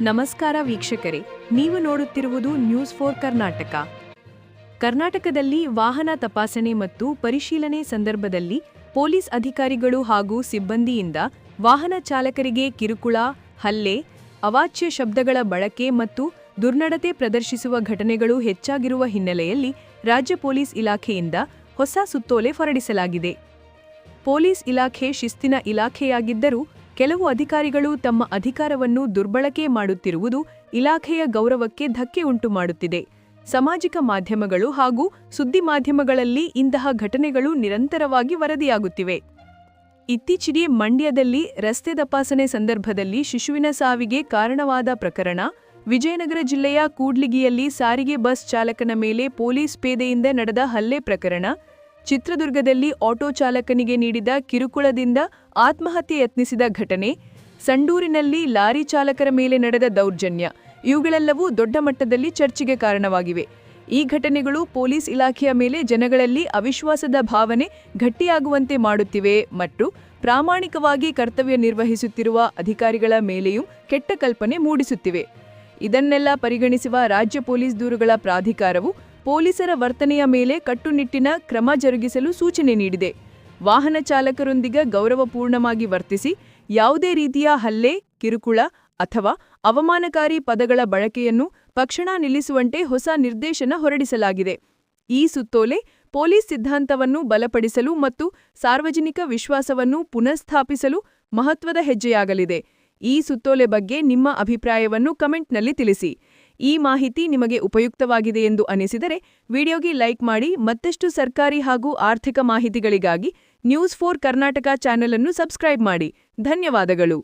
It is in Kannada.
ನಮಸ್ಕಾರ ವೀಕ್ಷಕರೇ, ನೀವು ನೋಡುತ್ತಿರುವುದು ನ್ಯೂಸ್ ಫಾರ್ ಕರ್ನಾಟಕ. ಕರ್ನಾಟಕದಲ್ಲಿ ವಾಹನ ತಪಾಸಣೆ ಮತ್ತು ಪರಿಶೀಲನೆ ಸಂದರ್ಭದಲ್ಲಿ ಪೊಲೀಸ್ ಅಧಿಕಾರಿಗಳು ಹಾಗೂ ಸಿಬ್ಬಂದಿಯಿಂದ ವಾಹನ ಚಾಲಕರಿಗೆ ಕಿರುಕುಳ, ಹಲ್ಲೆ, ಅವಾಚ್ಯ ಶಬ್ದಗಳ ಬಳಕೆ ಮತ್ತು ದುರ್ನಡತೆ ಪ್ರದರ್ಶಿಸುವ ಘಟನೆಗಳು ಹೆಚ್ಚಾಗಿರುವ ಹಿನ್ನೆಲೆಯಲ್ಲಿ ರಾಜ್ಯ ಪೊಲೀಸ್ ಇಲಾಖೆಯಿಂದ ಹೊಸ ಸುತ್ತೋಲೆ ಹೊರಡಿಸಲಾಗಿದೆ. ಪೊಲೀಸ್ ಇಲಾಖೆ ಶಿಸ್ತಿನ ಇಲಾಖೆಯಾಗಿದ್ದರೂ ಕೆಲವು ಅಧಿಕಾರಿಗಳು ತಮ್ಮ ಅಧಿಕಾರವನ್ನು ದುರ್ಬಳಕೆ ಮಾಡುತ್ತಿರುವುದು ಇಲಾಖೆಯ ಗೌರವಕ್ಕೆ ಧಕ್ಕೆ ಉಂಟು ಮಾಡುತ್ತಿದೆ. ಸಾಮಾಜಿಕ ಮಾಧ್ಯಮಗಳು ಹಾಗೂ ಸುದ್ದಿ ಮಾಧ್ಯಮಗಳಲ್ಲಿ ಇಂತಹ ಘಟನೆಗಳು ನಿರಂತರವಾಗಿ ವರದಿಯಾಗುತ್ತಿವೆ. ಇತ್ತೀಚೆಗೆ ಮಂಡ್ಯದಲ್ಲಿ ರಸ್ತೆ ತಪಾಸಣೆ ಸಂದರ್ಭದಲ್ಲಿ ಶಿಶುವಿನ ಸಾವಿಗೆ ಕಾರಣವಾದ ಪ್ರಕರಣ, ವಿಜಯನಗರ ಜಿಲ್ಲೆಯ ಕೂಡ್ಲಿಗಿಯಲ್ಲಿ ಸಾರಿಗೆ ಬಸ್ ಚಾಲಕನ ಮೇಲೆ ಪೊಲೀಸ್ ಪೇದೆಯಿಂದ ನಡೆದ ಹಲ್ಲೆ ಪ್ರಕರಣ, ಚಿತ್ರದುರ್ಗದಲ್ಲಿ ಆಟೋ ಚಾಲಕನಿಗೆ ನೀಡಿದ ಕಿರುಕುಳದಿಂದ ಆತ್ಮಹತ್ಯೆ ಯತ್ನಿಸಿದ ಘಟನೆ, ಸಂಡೂರಿನಲ್ಲಿ ಲಾರಿ ಚಾಲಕರ ಮೇಲೆ ನಡೆದ ದೌರ್ಜನ್ಯ ಇವುಗಳೆಲ್ಲವೂ ದೊಡ್ಡ ಮಟ್ಟದಲ್ಲಿ ಚರ್ಚೆಗೆ ಕಾರಣವಾಗಿವೆ. ಈ ಘಟನೆಗಳು ಪೊಲೀಸ್ ಇಲಾಖೆಯ ಮೇಲೆ ಜನಗಳಲ್ಲಿ ಅವಿಶ್ವಾಸದ ಭಾವನೆ ಗಟ್ಟಿಯಾಗುವಂತೆ ಮಾಡುತ್ತಿವೆ ಮತ್ತು ಪ್ರಾಮಾಣಿಕವಾಗಿ ಕರ್ತವ್ಯ ನಿರ್ವಹಿಸುತ್ತಿರುವ ಅಧಿಕಾರಿಗಳ ಮೇಲೆಯೂ ಕೆಟ್ಟ ಕಲ್ಪನೆ ಮೂಡಿಸುತ್ತಿವೆ. ಇದನ್ನೆಲ್ಲ ಪರಿಗಣಿಸುವ ರಾಜ್ಯ ಪೊಲೀಸ್ ದೂರುಗಳ ಪ್ರಾಧಿಕಾರವು ಪೊಲೀಸರ ವರ್ತನೆಯ ಮೇಲೆ ಕಟ್ಟುನಿಟ್ಟಿನ ಕ್ರಮ ಜರುಗಿಸಲು ಸೂಚನೆ ನೀಡಿದೆ. ವಾಹನ ಚಾಲಕರೊಂದಿಗೆ ಗೌರವಪೂರ್ಣವಾಗಿ ವರ್ತಿಸಿ ಯಾವುದೇ ರೀತಿಯ ಹಲ್ಲೆ, ಕಿರುಕುಳ ಅಥವಾ ಅವಮಾನಕಾರಿ ಪದಗಳ ಬಳಕೆಯನ್ನು ತಕ್ಷಣ ನಿಲ್ಲಿಸುವಂತೆ ಹೊಸ ನಿರ್ದೇಶನ ಹೊರಡಿಸಲಾಗಿದೆ. ಈ ಸುತ್ತೋಲೆ ಪೊಲೀಸ್ ಸಿದ್ಧಾಂತವನ್ನು ಬಲಪಡಿಸಲು ಮತ್ತು ಸಾರ್ವಜನಿಕ ವಿಶ್ವಾಸವನ್ನು ಪುನಃಸ್ಥಾಪಿಸಲು ಮಹತ್ವದ ಹೆಜ್ಜೆಯಾಗಲಿದೆ. ಈ ಸುತ್ತೋಲೆ ಬಗ್ಗೆ ನಿಮ್ಮ ಅಭಿಪ್ರಾಯವನ್ನು ಕಮೆಂಟ್ನಲ್ಲಿ ತಿಳಿಸಿ. ಈ ಮಾಹಿತಿ ನಿಮಗೆ ಉಪಯುಕ್ತವಾಗಿದೆ ಎಂದು ಅನಿಸಿದರೆ ವಿಡಿಯೋಗೆ ಲೈಕ್ ಮಾಡಿ. ಮತ್ತಷ್ಟು ಸರ್ಕಾರಿ ಹಾಗೂ ಆರ್ಥಿಕ ಮಾಹಿತಿಗಳಿಗಾಗಿ ನ್ಯೂಸ್ ಫಾರ್ ಕರ್ನಾಟಕ ಚಾನೆಲ್ ಅನ್ನು ಸಬ್ಸ್ಕ್ರೈಬ್ ಮಾಡಿ. ಧನ್ಯವಾದಗಳು.